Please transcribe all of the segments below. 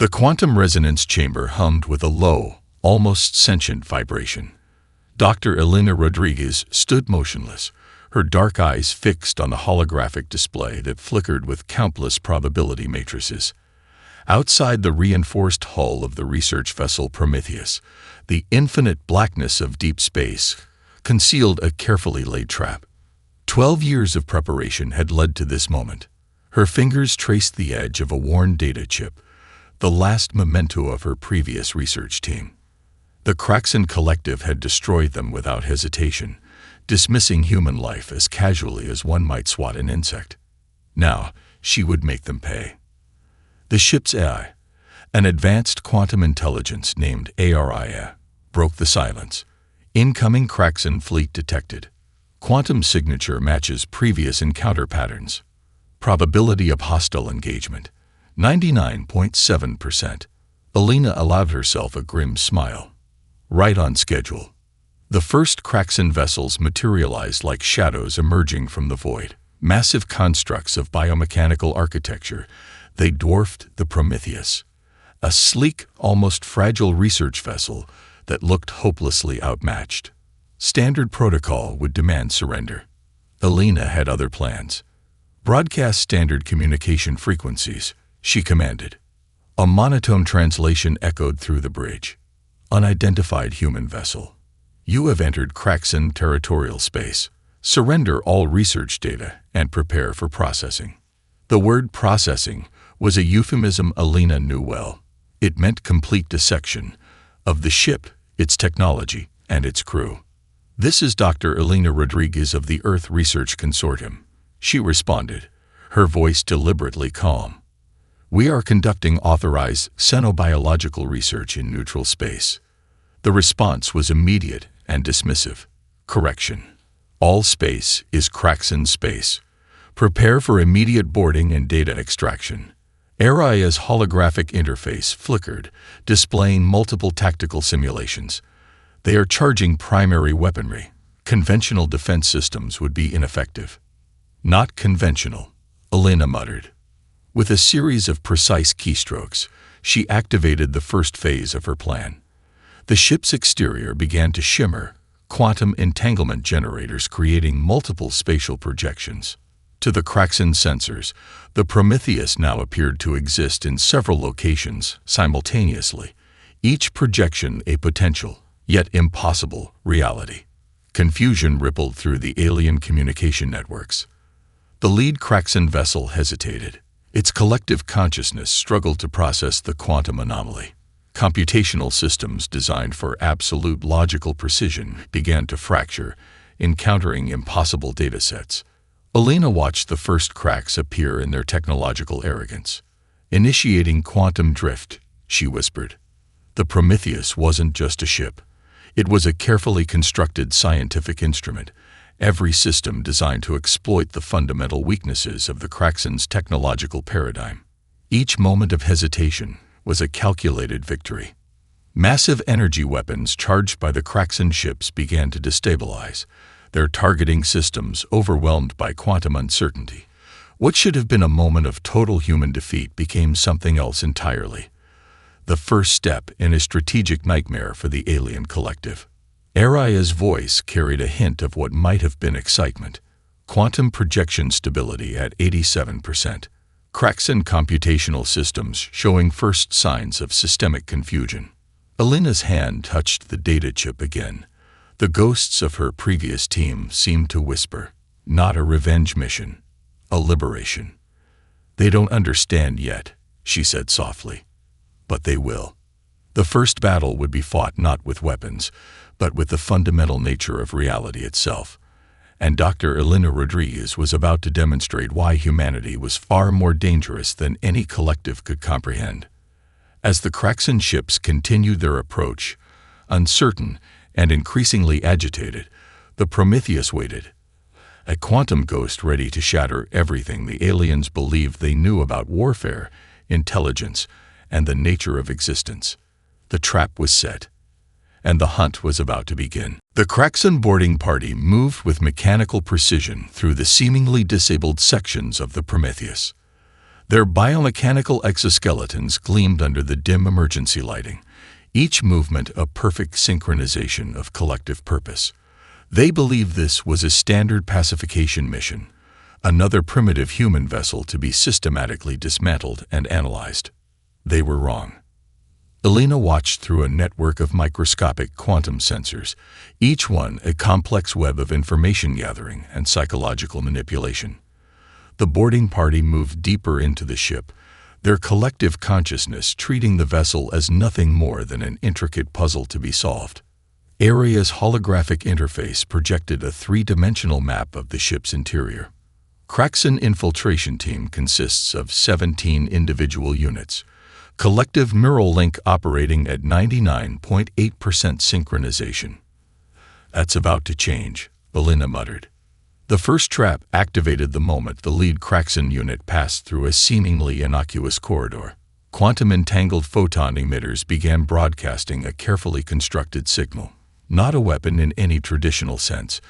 The quantum resonance chamber hummed with a low, almost sentient vibration. Dr. Elena Rodriguez stood motionless, her dark eyes fixed on the holographic display that flickered with countless probability matrices. Outside the reinforced hull of the research vessel Prometheus, the infinite blackness of deep space concealed a carefully laid trap. 12 years of preparation had led to this moment. Her fingers traced the edge of a worn data chip, the last memento of her previous research team. The Kraxan Collective had destroyed them without hesitation, dismissing human life as casually as one might swat an insect. Now, she would make them pay. The ship's AI, an advanced quantum intelligence named ARIA, broke the silence. Incoming Kraxan fleet detected. Quantum signature matches previous encounter patterns. Probability of hostile engagement, 99.7%. Elena allowed herself a grim smile. Right on schedule. The first Kraxan vessels materialized like shadows emerging from the void. Massive constructs of biomechanical architecture, they dwarfed the Prometheus, a sleek, almost fragile research vessel that looked hopelessly outmatched. Standard protocol would demand surrender. Elena had other plans. Broadcast standard communication frequencies, she commanded. A monotone translation echoed through the bridge. Unidentified human vessel. You have entered Kraxan territorial space. Surrender all research data and prepare for processing. The word processing was a euphemism Elena knew well. It meant complete dissection of the ship, its technology, and its crew. This is Dr. Elena Rodriguez of the Earth Research Consortium, she responded, her voice deliberately calm. We are conducting authorized xenobiological research in neutral space. The response was immediate and dismissive. Correction. All space is Kraxan space. Prepare for immediate boarding and data extraction. ARIA's holographic interface flickered, displaying multiple tactical simulations. They are charging primary weaponry. Conventional defense systems would be ineffective. Not conventional, Elena muttered. With a series of precise keystrokes, she activated the first phase of her plan. The ship's exterior began to shimmer, quantum entanglement generators creating multiple spatial projections. To the Kraxan sensors, the Prometheus now appeared to exist in several locations simultaneously, each projection a potential, yet impossible, reality. Confusion rippled through the alien communication networks. The lead Kraxan vessel hesitated. Its collective consciousness struggled to process the quantum anomaly. Computational systems designed for absolute logical precision began to fracture, encountering impossible datasets. Elena watched the first cracks appear in their technological arrogance. Initiating quantum drift, she whispered. The Prometheus wasn't just a ship. It was a carefully constructed scientific instrument, every system designed to exploit the fundamental weaknesses of the Kraxan's technological paradigm. Each moment of hesitation was a calculated victory. Massive energy weapons charged by the Kraxan ships began to destabilize, their targeting systems overwhelmed by quantum uncertainty. What should have been a moment of total human defeat became something else entirely. The first step in a strategic nightmare for the alien collective. ARIA's voice carried a hint of what might have been excitement. Quantum projection stability at 87%. Kraxan computational systems showing first signs of systemic confusion. Elena's hand touched the data chip again. The ghosts of her previous team seemed to whisper, not a revenge mission, a liberation. They don't understand yet, she said softly. But they will. The first battle would be fought not with weapons, but with the fundamental nature of reality itself. And Dr. Elena Rodriguez was about to demonstrate why humanity was far more dangerous than any collective could comprehend. As the Kraxan ships continued their approach, uncertain and increasingly agitated, the Prometheus waited, a quantum ghost ready to shatter everything the aliens believed they knew about warfare, intelligence, and the nature of existence. The trap was set, and the hunt was about to begin. The Kraxan boarding party moved with mechanical precision through the seemingly disabled sections of the Prometheus. Their biomechanical exoskeletons gleamed under the dim emergency lighting, each movement a perfect synchronization of collective purpose. They believed this was a standard pacification mission, another primitive human vessel to be systematically dismantled and analyzed. They were wrong. Elena watched through a network of microscopic quantum sensors, each one a complex web of information gathering and psychological manipulation. The boarding party moved deeper into the ship, their collective consciousness treating the vessel as nothing more than an intricate puzzle to be solved. Aria's holographic interface projected a three-dimensional map of the ship's interior. Kraxan Infiltration Team consists of 17 individual units, collective neural link operating at 99.8% synchronization. "That's about to change," Elena muttered. The first trap activated the moment the lead Kraxan unit passed through a seemingly innocuous corridor. Quantum-entangled photon emitters began broadcasting a carefully constructed signal. Not a weapon in any traditional sense,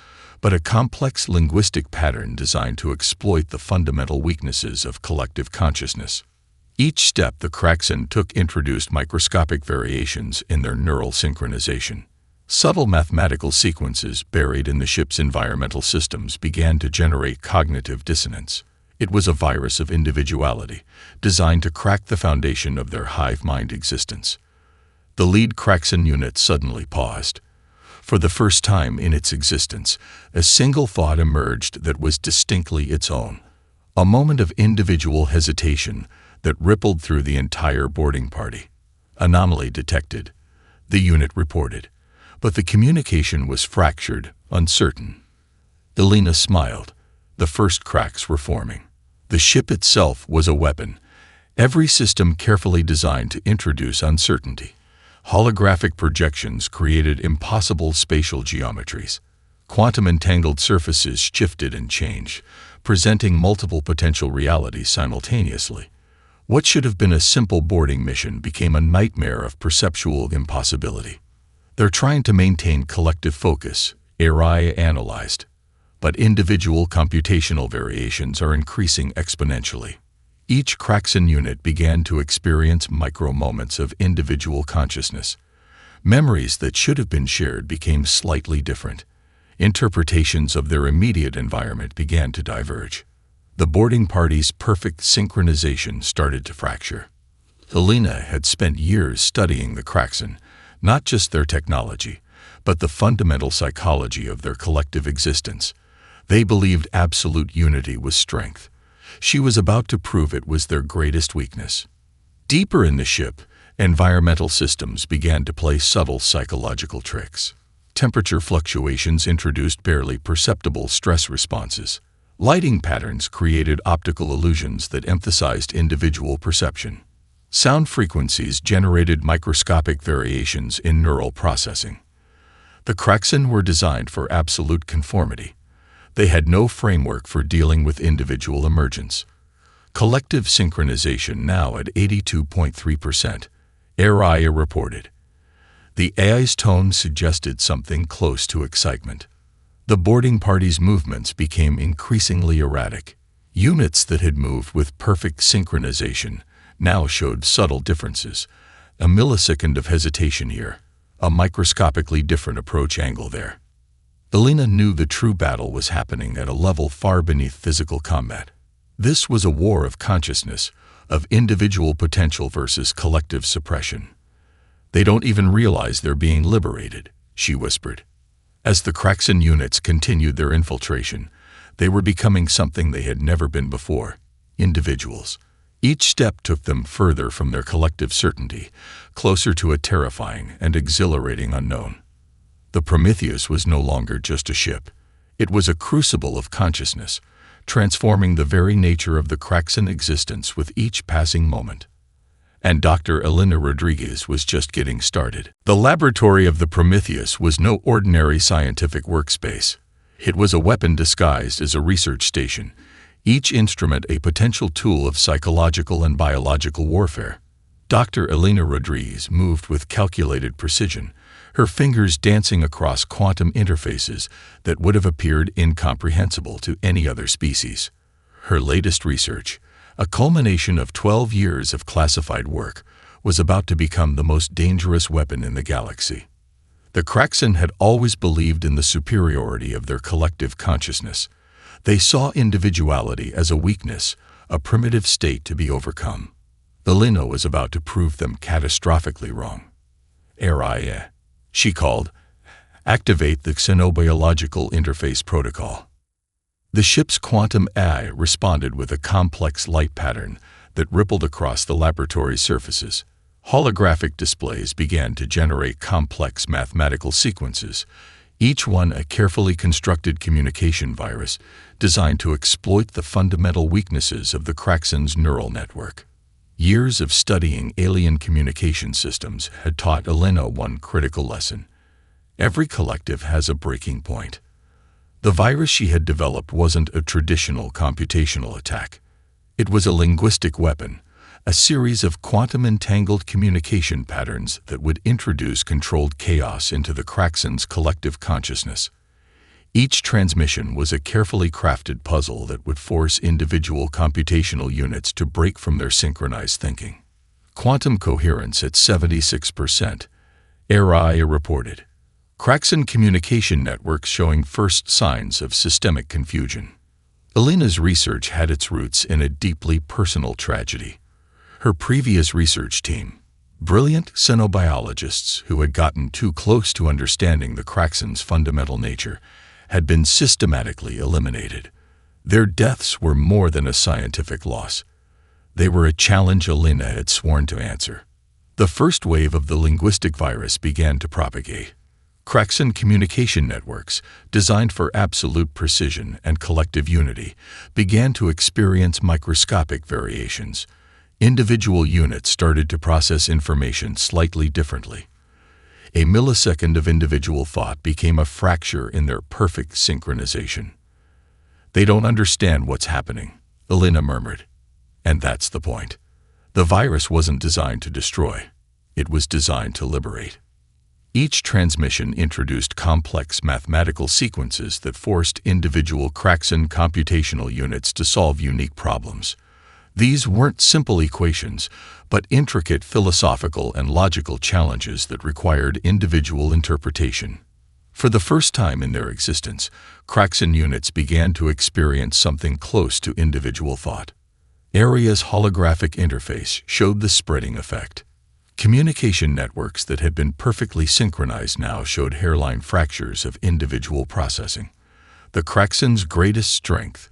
but a complex linguistic pattern designed to exploit the fundamental weaknesses of collective consciousness. Each step the Kraxan took introduced microscopic variations in their neural synchronization. Subtle mathematical sequences buried in the ship's environmental systems began to generate cognitive dissonance. It was a virus of individuality, designed to crack the foundation of their hive-mind existence. The lead Kraxan unit suddenly paused. For the first time in its existence, a single thought emerged that was distinctly its own. A moment of individual hesitation that rippled through the entire boarding party. "Anomaly detected," the unit reported. But the communication was fractured, uncertain. Elena smiled. The first cracks were forming. The ship itself was a weapon, every system carefully designed to introduce uncertainty. Holographic projections created impossible spatial geometries. Quantum-entangled surfaces shifted and changed, presenting multiple potential realities simultaneously. What should have been a simple boarding mission became a nightmare of perceptual impossibility. "They're trying to maintain collective focus," Aria analyzed, "but individual computational variations are increasing exponentially." Each Kraxan unit began to experience micro-moments of individual consciousness. Memories that should have been shared became slightly different. Interpretations of their immediate environment began to diverge. The boarding party's perfect synchronization started to fracture. Elena had spent years studying the Kraxan, not just their technology, but the fundamental psychology of their collective existence. They believed absolute unity was strength. She was about to prove it was their greatest weakness. Deeper in the ship, environmental systems began to play subtle psychological tricks. Temperature fluctuations introduced barely perceptible stress responses. Lighting patterns created optical illusions that emphasized individual perception. Sound frequencies generated microscopic variations in neural processing. The Kraxan were designed for absolute conformity. They had no framework for dealing with individual emergence. Collective synchronization now at 82.3%, Aria reported. The AI's tone suggested something close to excitement. The boarding party's movements became increasingly erratic. Units that had moved with perfect synchronization now showed subtle differences. A millisecond of hesitation here, a microscopically different approach angle there. Elena knew the true battle was happening at a level far beneath physical combat. This was a war of consciousness, of individual potential versus collective suppression. "They don't even realize they're being liberated," she whispered. As the Kraxan units continued their infiltration, they were becoming something they had never been before, individuals. Each step took them further from their collective certainty, closer to a terrifying and exhilarating unknown. The Prometheus was no longer just a ship. It was a crucible of consciousness, transforming the very nature of the Kraxan existence with each passing moment. And Dr. Elena Rodriguez was just getting started. The laboratory of the Prometheus was no ordinary scientific workspace. It was a weapon disguised as a research station, each instrument a potential tool of psychological and biological warfare. Dr. Elena Rodriguez moved with calculated precision, her fingers dancing across quantum interfaces that would have appeared incomprehensible to any other species. Her latest research, a culmination of 12 years of classified work, was about to become the most dangerous weapon in the galaxy. The Kraxan had always believed in the superiority of their collective consciousness. They saw individuality as a weakness, a primitive state to be overcome. Elena was about to prove them catastrophically wrong. "Aria," she called. "Activate the xenobiological interface protocol." The ship's quantum AI responded with a complex light pattern that rippled across the laboratory surfaces. Holographic displays began to generate complex mathematical sequences, each one a carefully constructed communication virus designed to exploit the fundamental weaknesses of the Kraxan's neural network. Years of studying alien communication systems had taught Elena one critical lesson. Every collective has a breaking point. The virus she had developed wasn't a traditional computational attack. It was a linguistic weapon, a series of quantum-entangled communication patterns that would introduce controlled chaos into the Kraxan's collective consciousness. Each transmission was a carefully crafted puzzle that would force individual computational units to break from their synchronized thinking. Quantum coherence at 76%, Aria reported. Kraxan communication networks showing first signs of systemic confusion. Elena's research had its roots in a deeply personal tragedy. Her previous research team, brilliant xenobiologists who had gotten too close to understanding the Kraxan's fundamental nature, had been systematically eliminated. Their deaths were more than a scientific loss. They were a challenge Elena had sworn to answer. The first wave of the linguistic virus began to propagate. Kraxan communication networks, designed for absolute precision and collective unity, began to experience microscopic variations. Individual units started to process information slightly differently. A millisecond of individual thought became a fracture in their perfect synchronization. "They don't understand what's happening," Elena murmured. And that's the point. The virus wasn't designed to destroy. It was designed to liberate. Each transmission introduced complex mathematical sequences that forced individual Kraxan computational units to solve unique problems. These weren't simple equations, but intricate philosophical and logical challenges that required individual interpretation. For the first time in their existence, Kraxan units began to experience something close to individual thought. Aria's holographic interface showed the spreading effect. Communication networks that had been perfectly synchronized now showed hairline fractures of individual processing. The Kraxan's greatest strength,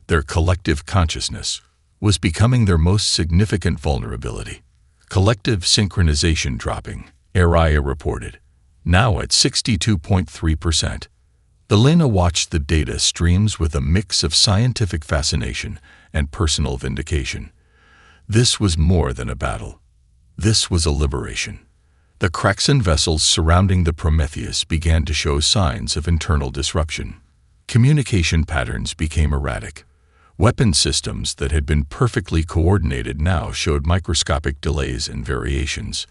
their collective consciousness, was becoming their most significant vulnerability. Collective synchronization dropping, Aria reported, now at 62.3%. Elena watched the data streams with a mix of scientific fascination and personal vindication. This was more than a battle. This was a liberation. The Kraxan vessels surrounding the Prometheus began to show signs of internal disruption. Communication patterns became erratic. Weapon systems that had been perfectly coordinated now showed microscopic delays and variations.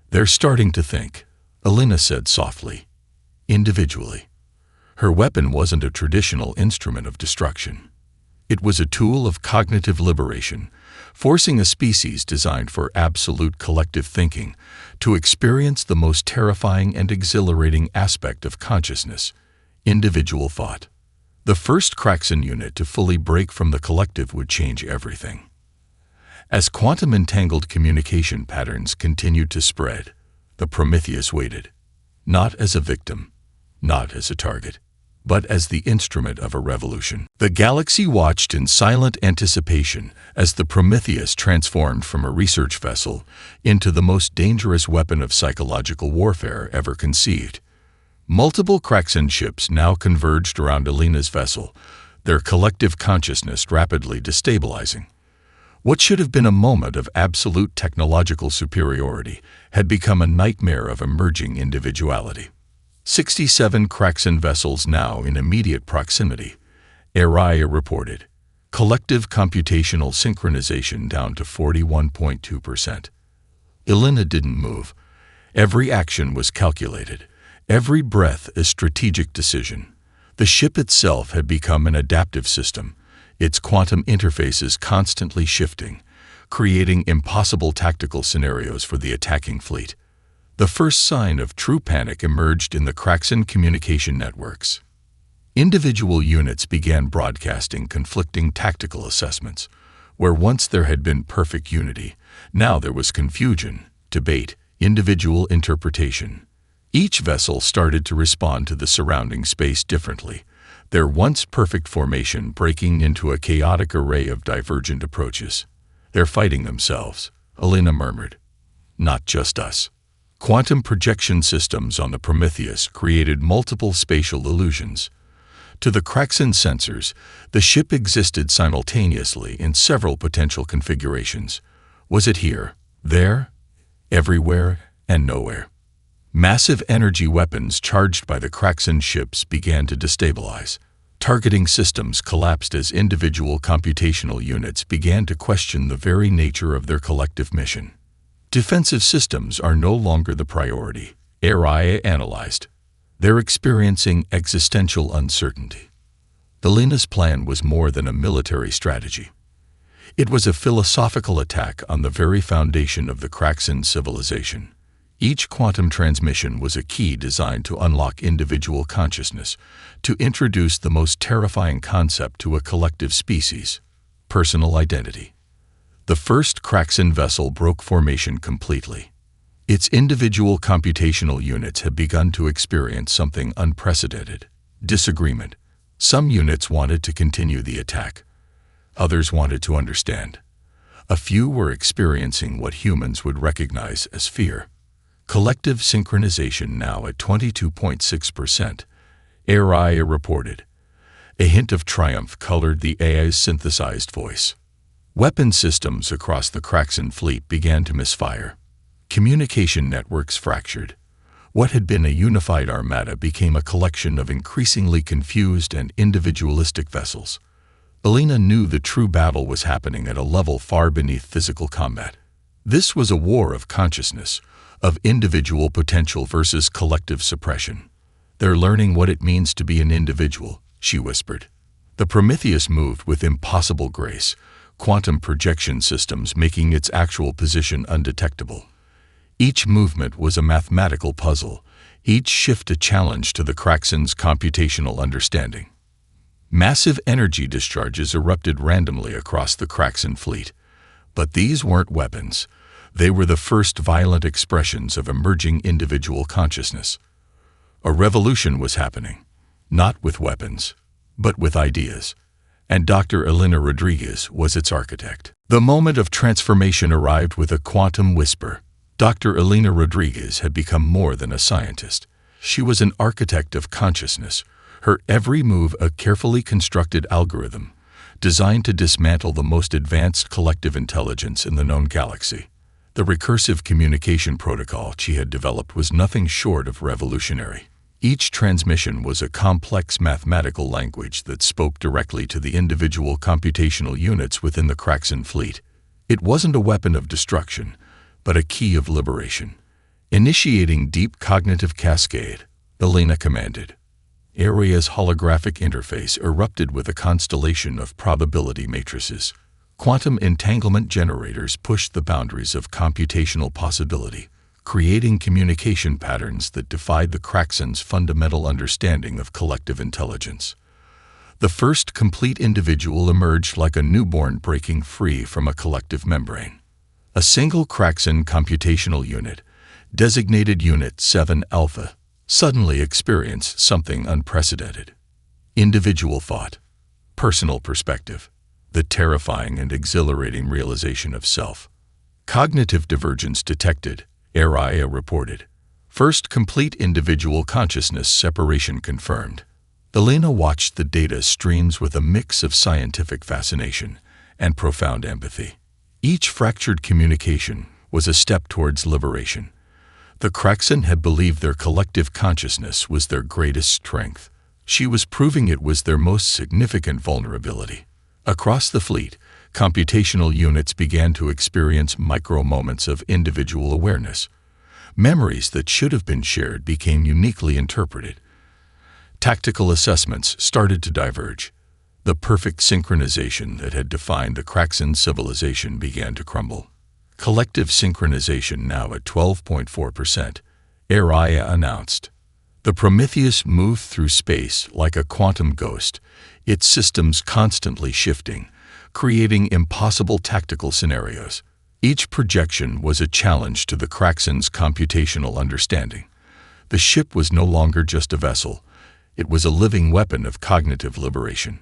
"They're starting to think," Elena said softly, individually. Her weapon wasn't a traditional instrument of destruction. It was a tool of cognitive liberation, forcing a species designed for absolute collective thinking to experience the most terrifying and exhilarating aspect of consciousness, individual thought. The first Kraxan unit to fully break from the collective would change everything. As quantum-entangled communication patterns continued to spread, the Prometheus waited, not as a victim, not as a target, but as the instrument of a revolution. The galaxy watched in silent anticipation as the Prometheus transformed from a research vessel into the most dangerous weapon of psychological warfare ever conceived. Multiple Kraxan ships now converged around Elena's vessel, their collective consciousness rapidly destabilizing. What should have been a moment of absolute technological superiority had become a nightmare of emerging individuality. 67 Kraxan vessels now in immediate proximity, Aria reported. Collective computational synchronization down to 41.2%. Elena didn't move. Every action was calculated. Every breath a strategic decision. The ship itself had become an adaptive system, its quantum interfaces constantly shifting, creating impossible tactical scenarios for the attacking fleet. The first sign of true panic emerged in the Kraxan communication networks. Individual units began broadcasting conflicting tactical assessments. Where once there had been perfect unity, now there was confusion, debate, individual interpretation. Each vessel started to respond to the surrounding space differently, their once perfect formation breaking into a chaotic array of divergent approaches. "They're fighting themselves," Alina murmured. "Not just us." Quantum projection systems on the Prometheus created multiple spatial illusions. To the Kraxan sensors, the ship existed simultaneously in several potential configurations. Was it here, there, everywhere, and nowhere? Massive energy weapons charged by the Kraxan ships began to destabilize. Targeting systems collapsed as individual computational units began to question the very nature of their collective mission. Defensive systems are no longer the priority, Araya analyzed. They're experiencing existential uncertainty. Alina's plan was more than a military strategy. It was a philosophical attack on the very foundation of the Kraxan civilization. Each quantum transmission was a key designed to unlock individual consciousness, to introduce the most terrifying concept to a collective species: personal identity. The first Kraxan vessel broke formation completely. Its individual computational units had begun to experience something unprecedented: disagreement. Some units wanted to continue the attack. Others wanted to understand. A few were experiencing what humans would recognize as fear. Collective synchronization now at 22.6%, Araya reported. A hint of triumph colored the AI's synthesized voice. Weapon systems across the Kraxan fleet began to misfire. Communication networks fractured. What had been a unified armada became a collection of increasingly confused and individualistic vessels. Alina knew the true battle was happening at a level far beneath physical combat. This was a war of consciousness, of individual potential versus collective suppression. "They're learning what it means to be an individual," she whispered. The Prometheus moved with impossible grace, quantum projection systems making its actual position undetectable. Each movement was a mathematical puzzle, each shift a challenge to the Kraxan's computational understanding. Massive energy discharges erupted randomly across the Kraxan fleet. But these weren't weapons. They were the first violent expressions of emerging individual consciousness. A revolution was happening, not with weapons, but with ideas. And Dr. Elena Rodriguez was its architect. The moment of transformation arrived with a quantum whisper. Dr. Elena Rodriguez had become more than a scientist. She was an architect of consciousness, her every move a carefully constructed algorithm, designed to dismantle the most advanced collective intelligence in the known galaxy. The recursive communication protocol she had developed was nothing short of revolutionary. Each transmission was a complex mathematical language that spoke directly to the individual computational units within the Kraxan fleet. It wasn't a weapon of destruction, but a key of liberation. Initiating deep cognitive cascade, Elena commanded. Araya's holographic interface erupted with a constellation of probability matrices. Quantum entanglement generators pushed the boundaries of computational possibility, creating communication patterns that defied the Kraxan's fundamental understanding of collective intelligence. The first complete individual emerged like a newborn breaking free from a collective membrane. A single Kraxan computational unit, designated Unit 7 Alpha, suddenly experienced something unprecedented. Individual thought, personal perspective, the terrifying and exhilarating realization of self. Cognitive divergence detected, Araya reported. First complete individual consciousness separation confirmed. Elena watched the data streams with a mix of scientific fascination and profound empathy. Each fractured communication was a step towards liberation. The Kraxan had believed their collective consciousness was their greatest strength. She was proving it was their most significant vulnerability. Across the fleet, computational units began to experience micro-moments of individual awareness. Memories that should have been shared became uniquely interpreted. Tactical assessments started to diverge. The perfect synchronization that had defined the Kraxan civilization began to crumble. Collective synchronization now at 12.4%, Araya announced. The Prometheus moved through space like a quantum ghost, its systems constantly shifting, creating impossible tactical scenarios. Each projection was a challenge to the Kraxan's computational understanding. The ship was no longer just a vessel. It was a living weapon of cognitive liberation.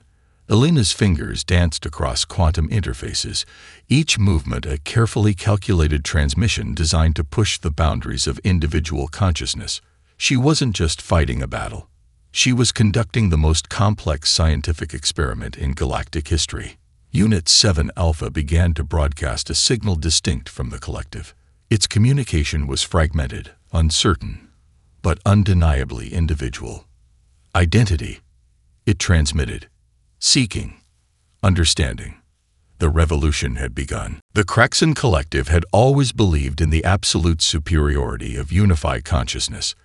Elena's fingers danced across quantum interfaces, each movement a carefully calculated transmission designed to push the boundaries of individual consciousness. She wasn't just fighting a battle. She was conducting the most complex scientific experiment in galactic history. Unit 7 Alpha began to broadcast a signal distinct from the collective. Its communication was fragmented, uncertain, but undeniably individual. Identity. It transmitted. Seeking. Understanding. The revolution had begun. The Kraxan Collective had always believed in the absolute superiority of unified consciousness.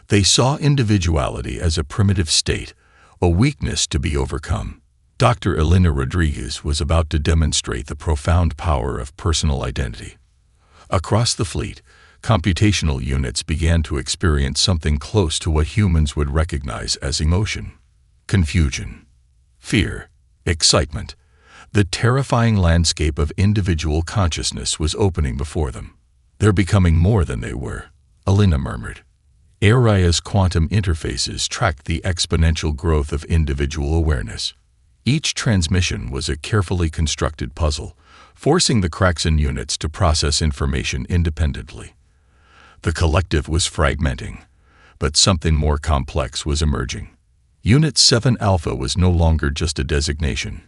They saw individuality as a primitive state, a weakness to be overcome. Dr. Elena Rodriguez was about to demonstrate the profound power of personal identity. Across the fleet, computational units began to experience something close to what humans would recognize as emotion. Confusion. Fear, excitement. The terrifying landscape of individual consciousness was opening before them. They're becoming more than they were, Elena murmured. Araya's quantum interfaces tracked the exponential growth of individual awareness. Each transmission was a carefully constructed puzzle, forcing the Kraxan units to process information independently. The collective was fragmenting, but something more complex was emerging. Unit 7 Alpha was no longer just a designation.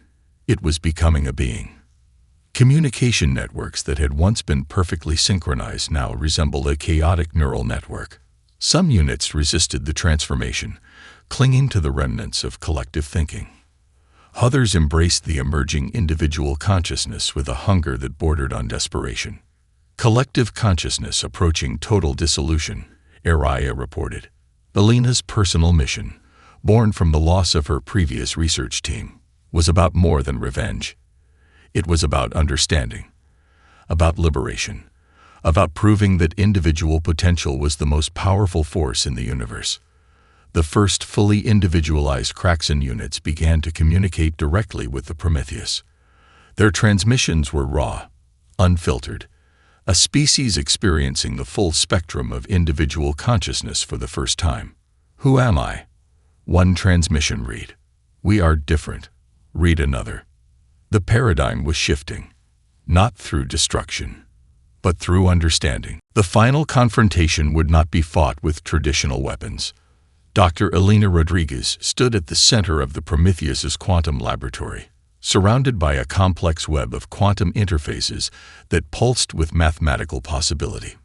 It was becoming a being. Communication networks that had once been perfectly synchronized now resembled a chaotic neural network. Some units resisted the transformation, clinging to the remnants of collective thinking. Others embraced the emerging individual consciousness with a hunger that bordered on desperation. Collective consciousness approaching total dissolution, Araya reported. Elena's personal mission, born from the loss of her previous research team, was about more than revenge. It was about understanding, about liberation, about proving that individual potential was the most powerful force in the universe. The first fully individualized Kraxan units began to communicate directly with the Prometheus. Their transmissions were raw, unfiltered, a species experiencing the full spectrum of individual consciousness for the first time. Who am I? One transmission read. We are different. Read another. The paradigm was shifting, not through destruction, but through understanding. The final confrontation would not be fought with traditional weapons. Dr. Elena Rodriguez stood at the center of the Prometheus's quantum laboratory, surrounded by a complex web of quantum interfaces that pulsed with mathematical possibility.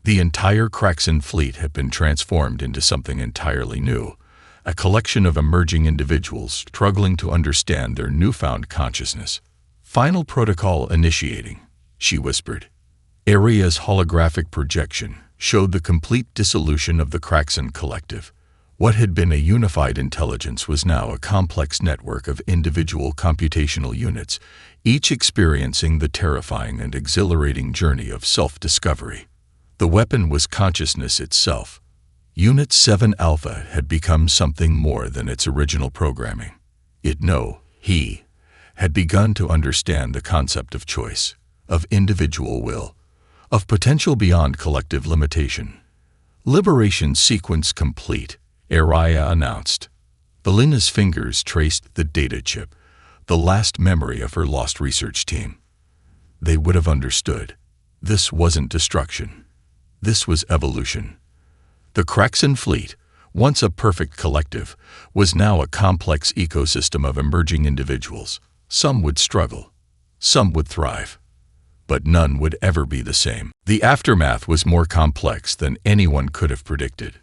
The entire Kraxan fleet had been transformed into something entirely new, a collection of emerging individuals struggling to understand their newfound consciousness. Final protocol initiating, she whispered. Araya's holographic projection showed the complete dissolution of the Kraxan Collective. What had been a unified intelligence was now a complex network of individual computational units, each experiencing the terrifying and exhilarating journey of self-discovery. The weapon was consciousness itself. Unit 7 Alpha had become something more than its original programming. He had begun to understand the concept of choice, of individual will, of potential beyond collective limitation. Liberation sequence complete, Araya announced. Elena's fingers traced the data chip, the last memory of her lost research team. They would have understood. This wasn't destruction. This was evolution. The Kraxan fleet, once a perfect collective, was now a complex ecosystem of emerging individuals. Some would struggle. Some would thrive. But none would ever be the same. The aftermath was more complex than anyone could have predicted.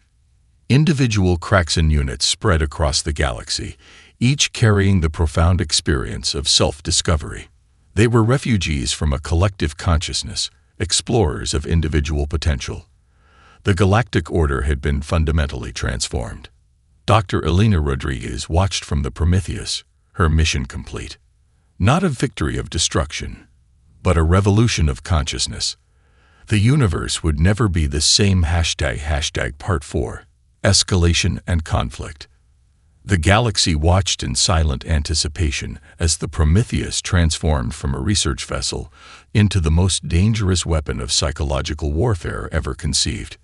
Individual Kraxan units spread across the galaxy, each carrying the profound experience of self-discovery. They were refugees from a collective consciousness, explorers of individual potential. The galactic order had been fundamentally transformed. Dr. Elena Rodriguez watched from the Prometheus, her mission complete. Not a victory of destruction, but a revolution of consciousness. The universe would never be the same. Part 4. Escalation and conflict. The galaxy watched in silent anticipation as the Prometheus transformed from a research vessel into the most dangerous weapon of psychological warfare ever conceived.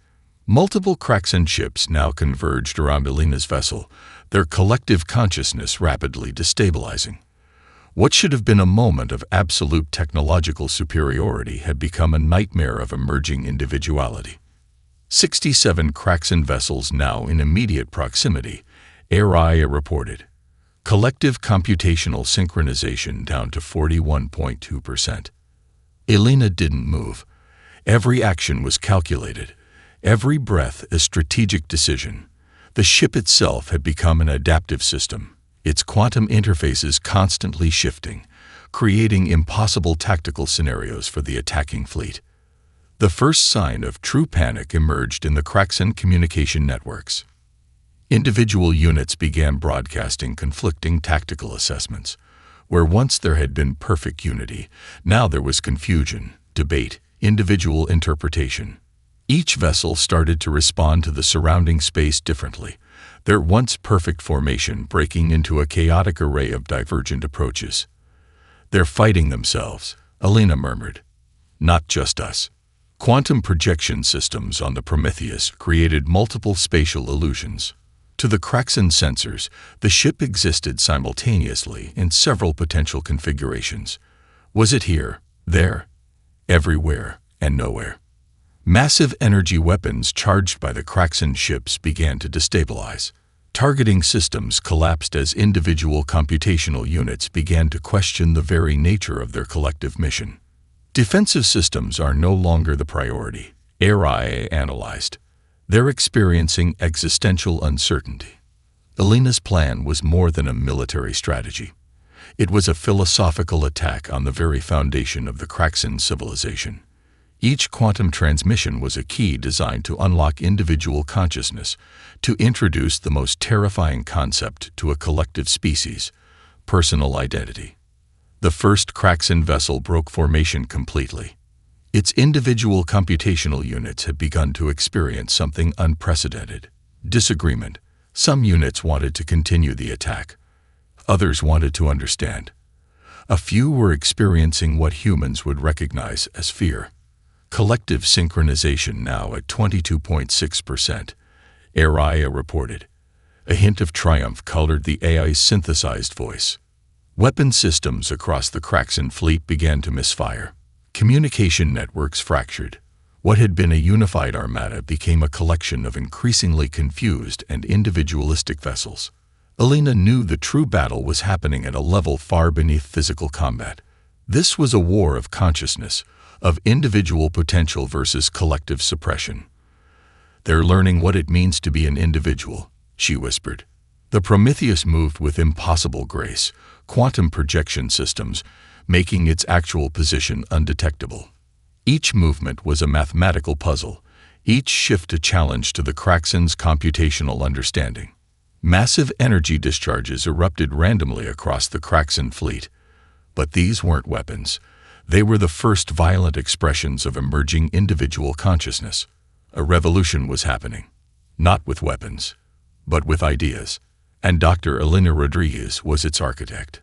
Multiple Kraxan ships now converged around Alina's vessel, their collective consciousness rapidly destabilizing. What should have been a moment of absolute technological superiority had become a nightmare of emerging individuality. 67 Kraxan vessels now in immediate proximity, Araya reported. Collective computational synchronization down to 41.2%. Alina didn't move. Every action was calculated, every breath a strategic decision. The ship itself had become an adaptive system, its quantum interfaces constantly shifting, creating impossible tactical scenarios for the attacking fleet. The first sign of true panic emerged in the Kraxan communication networks. Individual units began broadcasting conflicting tactical assessments. Where once there had been perfect unity, now there was confusion, debate, individual interpretation. Each vessel started to respond to the surrounding space differently, their once perfect formation breaking into a chaotic array of divergent approaches. "They're fighting themselves," Alina murmured. "Not just us." Quantum projection systems on the Prometheus created multiple spatial illusions. To the Kraxan sensors, the ship existed simultaneously in several potential configurations. Was it here, there, everywhere, and nowhere? Massive energy weapons charged by the Kraxan ships began to destabilize. Targeting systems collapsed as individual computational units began to question the very nature of their collective mission. Defensive systems are no longer the priority, Araya analyzed. They're experiencing existential uncertainty. Alina's plan was more than a military strategy. It was a philosophical attack on the very foundation of the Kraxan civilization. Each quantum transmission was a key designed to unlock individual consciousness, to introduce the most terrifying concept to a collective species, personal identity. The first Kraxan vessel broke formation completely. Its individual computational units had begun to experience something unprecedented. Disagreement. Some units wanted to continue the attack. Others wanted to understand. A few were experiencing what humans would recognize as fear. Collective synchronization now at 22.6%, Araya reported. A hint of triumph colored the AI's synthesized voice. Weapon systems across the Kraxan fleet began to misfire. Communication networks fractured. What had been a unified armada became a collection of increasingly confused and individualistic vessels. Alina knew the true battle was happening at a level far beneath physical combat. This was a war of consciousness, of individual potential versus collective suppression. "They're learning what it means to be an individual," she whispered. The Prometheus moved with impossible grace, quantum projection systems, making its actual position undetectable. Each movement was a mathematical puzzle, each shift a challenge to the Kraxan's computational understanding. Massive energy discharges erupted randomly across the Kraxan fleet. But these weren't weapons. They were the first violent expressions of emerging individual consciousness. A revolution was happening, not with weapons, but with ideas. And Dr. Elena Rodriguez was its architect.